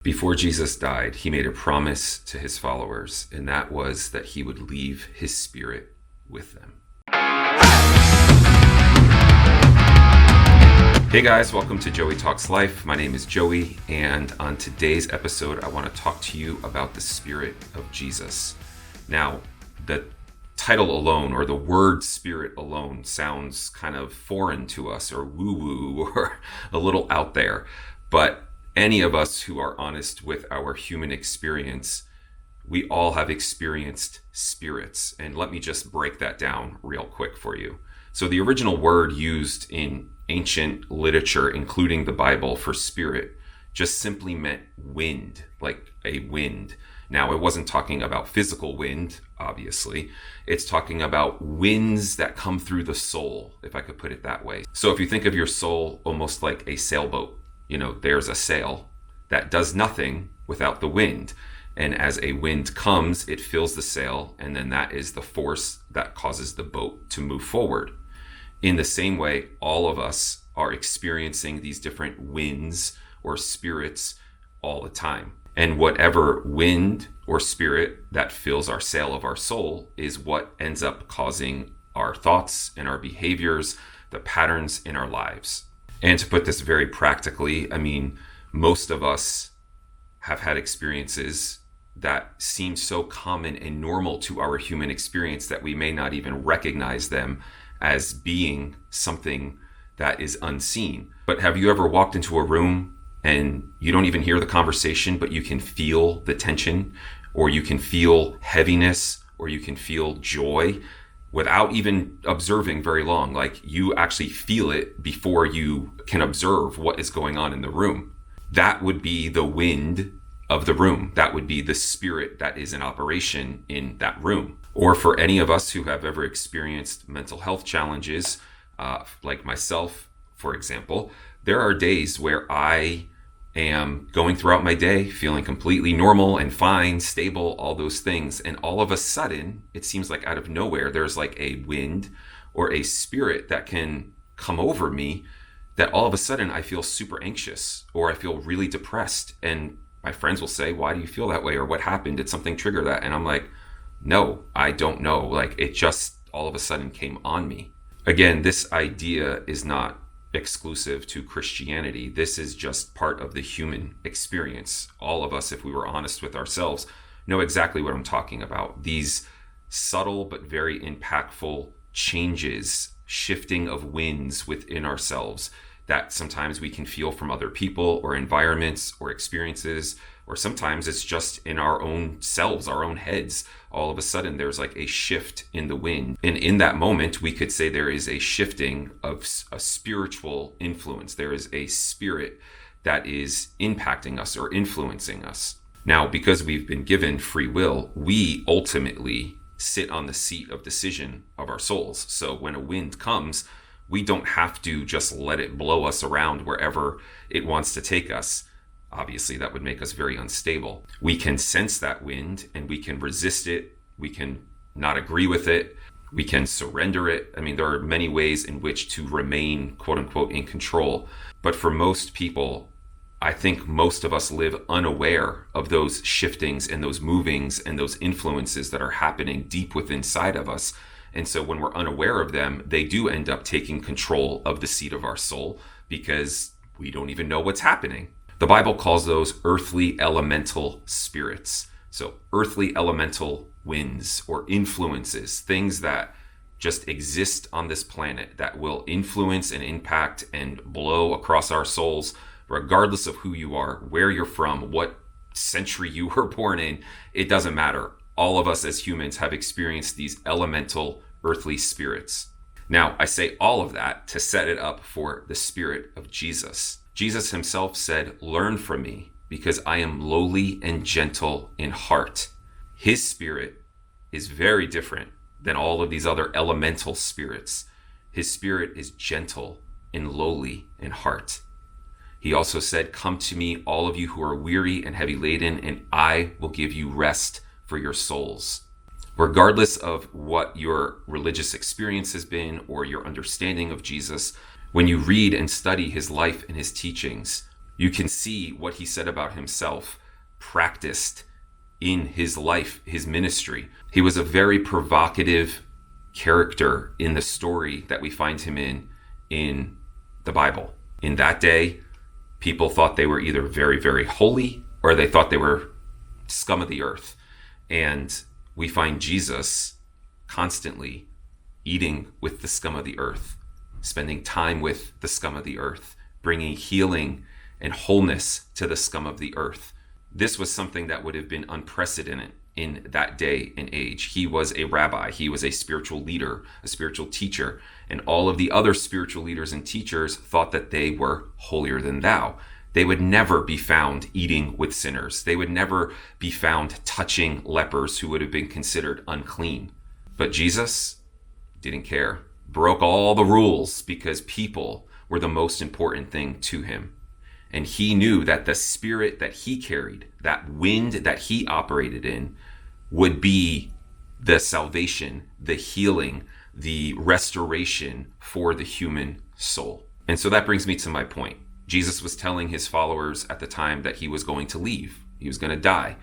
Before Jesus died, he made a promise to his followers, and that was that he would leave his spirit with them. Hey guys, welcome to Joey Talks Life. My name is Joey, and on today's episode, I want to talk to you about the Spirit of Jesus. Now, the title alone, or the word spirit alone, sounds kind of foreign to us, or woo-woo, or a little out there, but any of us who are honest with our human experience, we all have experienced spirits. And let me just break that down real quick for you. So the original word used in ancient literature, including the Bible, for spirit just simply meant wind, like a wind. Now, it wasn't talking about physical wind, obviously. It's talking about winds that come through the soul, if I could put it that way. So if you think of your soul almost like a sailboat, there's a sail that does nothing without the wind. And as a wind comes, it fills the sail, and then that is the force that causes the boat to move forward. In the same way, all of us are experiencing these different winds or spirits all the time. And whatever wind or spirit that fills our sail of our soul is what ends up causing our thoughts and our behaviors, the patterns in our lives. And to put this very practically, most of us have had experiences that seem so common and normal to our human experience that we may not even recognize them as being something that is unseen. But have you ever walked into a room and you don't even hear the conversation, but you can feel the tension, or you can feel heaviness, or you can feel joy without even observing very long? Like, you actually feel it before you can observe what is going on in the room. That would be the wind of the room. That would be the spirit that is in operation in that room. Or for any of us who have ever experienced mental health challenges, like myself, for example, there are days where I am going throughout my day feeling completely normal and fine, stable, all those things. And all of a sudden, it seems like out of nowhere, there's like a wind or a spirit that can come over me that all of a sudden I feel super anxious, or I feel really depressed. And my friends will say, "Why do you feel that way?" Or "What happened? Did something trigger that?" And I'm like, no, I don't know. Like, it just all of a sudden came on me. Again, this idea is not exclusive to Christianity. This is just part of the human experience. All of us, if we were honest with ourselves, know exactly what I'm talking about. These subtle but very impactful changes, shifting of winds within ourselves that sometimes we can feel from other people or environments or experiences, or sometimes it's just in our own selves, our own heads. All of a sudden, there's like a shift in the wind. And in that moment, we could say there is a shifting of a spiritual influence. There is a spirit that is impacting us or influencing us. Now, because we've been given free will, we ultimately sit on the seat of decision of our souls. So when a wind comes, we don't have to just let it blow us around wherever it wants to take us. Obviously, that would make us very unstable. We can sense that wind and we can resist it. We can not agree with it. We can surrender it. There are many ways in which to remain, quote unquote, in control. But for most people, I think most of us live unaware of those shiftings and those movings and those influences that are happening deep within inside of us. And so when we're unaware of them, they do end up taking control of the seat of our soul because we don't even know what's happening. The Bible calls those earthly elemental spirits. So earthly elemental winds or influences, things that just exist on this planet that will influence and impact and blow across our souls, regardless of who you are, where you're from, what century you were born in. It doesn't matter. All of us as humans have experienced these elemental earthly spirits. Now, I say all of that to set it up for the Spirit of Jesus. Jesus himself said, "Learn from me, because I am lowly and gentle in heart." His spirit is very different than all of these other elemental spirits. His spirit is gentle and lowly in heart. He also said, "Come to me, all of you who are weary and heavy laden, and I will give you rest for your souls." Regardless of what your religious experience has been or your understanding of Jesus, when you read and study his life and his teachings, You can see what he said about himself practiced in his life, his ministry. He was a very provocative character in the story that we find him in the Bible. In that day, people thought they were either very, very holy or they thought they were scum of the earth. And we find Jesus constantly eating with the scum of the earth, spending time with the scum of the earth, bringing healing and wholeness to the scum of the earth. This was something that would have been unprecedented in that day and age. He was a rabbi. He was a spiritual leader, a spiritual teacher. And all of the other spiritual leaders and teachers thought that they were holier than thou. They would never be found eating with sinners. They would never be found touching lepers who would have been considered unclean. But Jesus didn't care, broke all the rules because people were the most important thing to him. And he knew that the spirit that he carried, that wind that he operated in, would be the salvation, the healing, the restoration for the human soul. And so that brings me to my point. Jesus was telling his followers at the time that he was going to leave. He was going to die.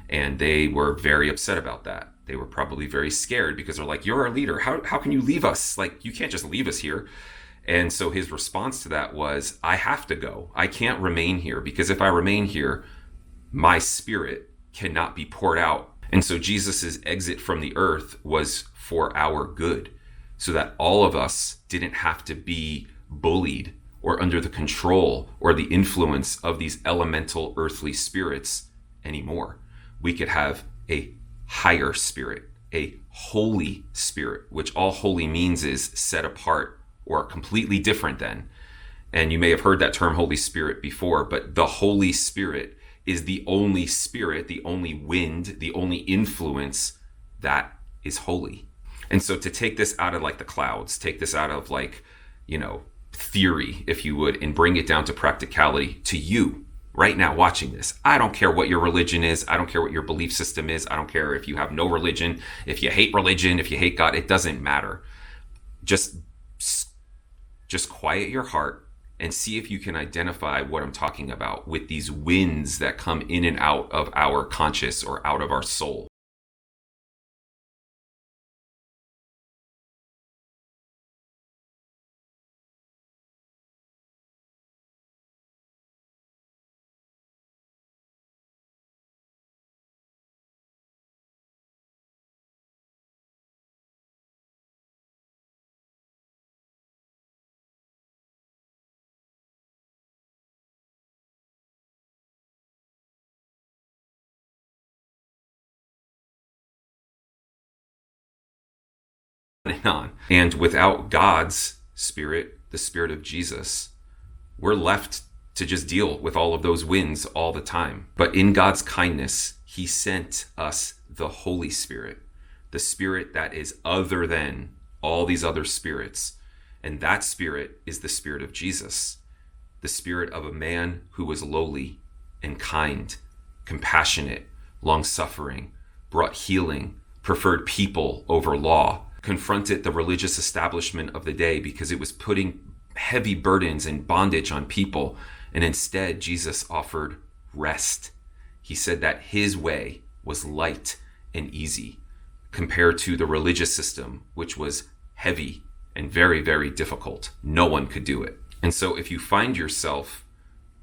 And they were very upset about that. They were probably very scared because they're like, you're our leader. How can you leave us? Like, you can't just leave us here. And so his response to that was, I have to go. I can't remain here because if I remain here, my spirit cannot be poured out. And so Jesus's exit from the earth was for our good, so that all of us didn't have to be bullied or under the control or the influence of these elemental earthly spirits anymore. We could have a higher spirit, a holy spirit, which all holy means is set apart or completely different than. And you may have heard that term Holy Spirit before, but the Holy Spirit is the only spirit, the only wind, the only influence that is holy. And so to take this out of like the clouds, take this out of like, theory, if you would, and bring it down to practicality to you right now watching this. I don't care what your religion is. I don't care what your belief system is. I don't care if you have no religion, if you hate religion, if you hate God, it doesn't matter. Just quiet your heart and see if you can identify what I'm talking about with these winds that come in and out of our conscious or out of our soul. On. And without God's spirit, the spirit of Jesus, we're left to just deal with all of those winds all the time. But in God's kindness, he sent us the Holy Spirit, the spirit that is other than all these other spirits. And that spirit is the spirit of Jesus, the spirit of a man who was lowly and kind, compassionate, long-suffering, brought healing, preferred people over law, confronted the religious establishment of the day because it was putting heavy burdens and bondage on people. And instead, Jesus offered rest. He said that his way was light and easy compared to the religious system, which was heavy and very, very difficult. No one could do it. And so if you find yourself,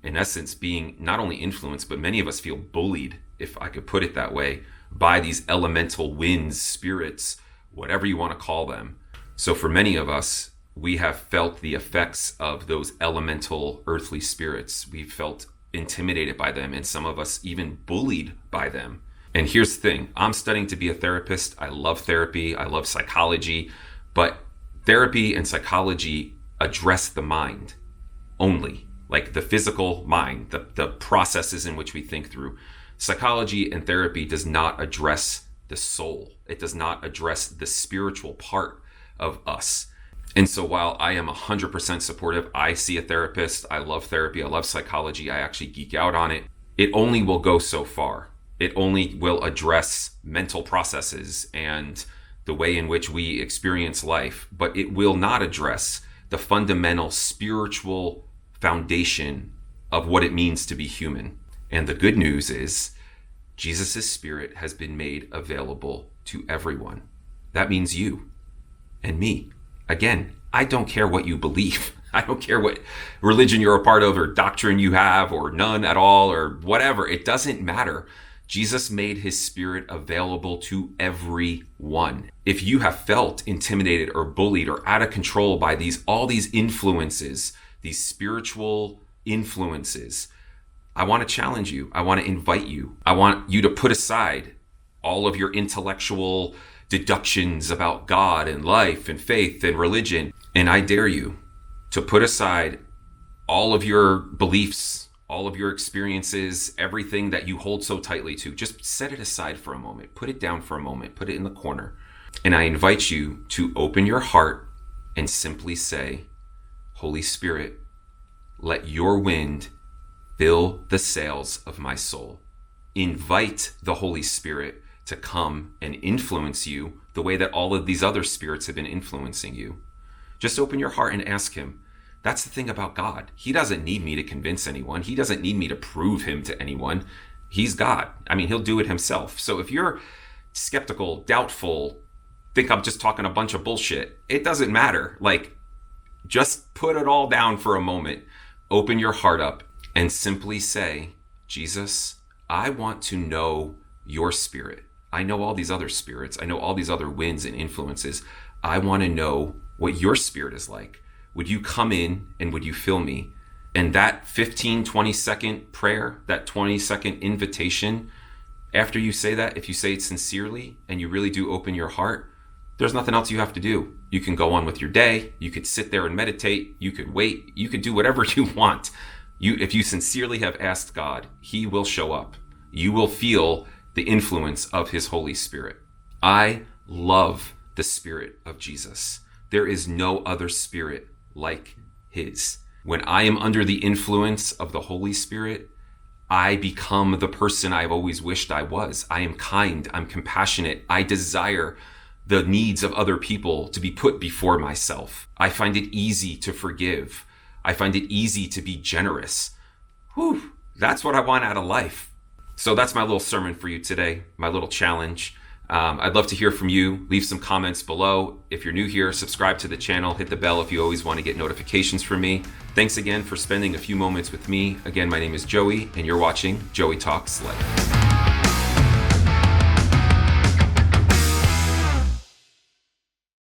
in essence, being not only influenced, but many of us feel bullied, if I could put it that way, by these elemental winds, spirits, whatever you want to call them. So for many of us, we have felt the effects of those elemental earthly spirits. We've felt intimidated by them, and some of us even bullied by them. And here's the thing, I'm studying to be a therapist. I love therapy. I love psychology, but therapy and psychology address the mind only, like the physical mind, the processes in which we think through. Psychology and therapy does not address the soul. It does not address the spiritual part of us. And so while I am 100% supportive, I see a therapist, I love therapy, I love psychology, I actually geek out on it, it only will go so far. It only will address mental processes and the way in which we experience life, but it will not address the fundamental spiritual foundation of what it means to be human. And the good news is Jesus' Spirit has been made available to everyone. That means you and me. Again, I don't care what you believe. I don't care what religion you're a part of or doctrine you have or none at all or whatever. It doesn't matter. Jesus made his Spirit available to everyone. If you have felt intimidated or bullied or out of control by all these influences, these spiritual influences, I want to challenge you. I want to invite you. I want you to put aside all of your intellectual deductions about God and life and faith and religion. And I dare you to put aside all of your beliefs, all of your experiences, everything that you hold so tightly to. Just set it aside for a moment. Put it down for a moment. Put it in the corner. And I invite you to open your heart and simply say, Holy Spirit, let your wind fill the sails of my soul. Invite the Holy Spirit to come and influence you the way that all of these other spirits have been influencing you. Just open your heart and ask him. That's the thing about God. He doesn't need me to convince anyone. He doesn't need me to prove him to anyone. He's God. I mean, he'll do it himself. So if you're skeptical, doubtful, think I'm just talking a bunch of bullshit, it doesn't matter. Just put it all down for a moment. Open your heart up and simply say, Jesus, I want to know your Spirit. I know all these other spirits. I know all these other winds and influences. I want to know what your Spirit is like. Would you come in and would you fill me? And that 15, 20-second prayer, that 20-second invitation, after you say that, if you say it sincerely and you really do open your heart, there's nothing else you have to do. You can go on with your day. You could sit there and meditate. You could wait. You could do whatever you want. If you sincerely have asked God, he will show up. You will feel the influence of his Holy Spirit. I love the Spirit of Jesus. There is no other Spirit like his. When I am under the influence of the Holy Spirit, I become the person I've always wished I was. I am kind. I'm compassionate. I desire the needs of other people to be put before myself. I find it easy to forgive. I find it easy to be generous. Whew, that's what I want out of life. So that's my little sermon for you today, my little challenge. I'd love to hear from you. Leave some comments below. If you're new here, subscribe to the channel, hit the bell if you always want to get notifications from me. Thanks again for spending a few moments with me. Again, my name is Joey, and you're watching Joey Talks Life.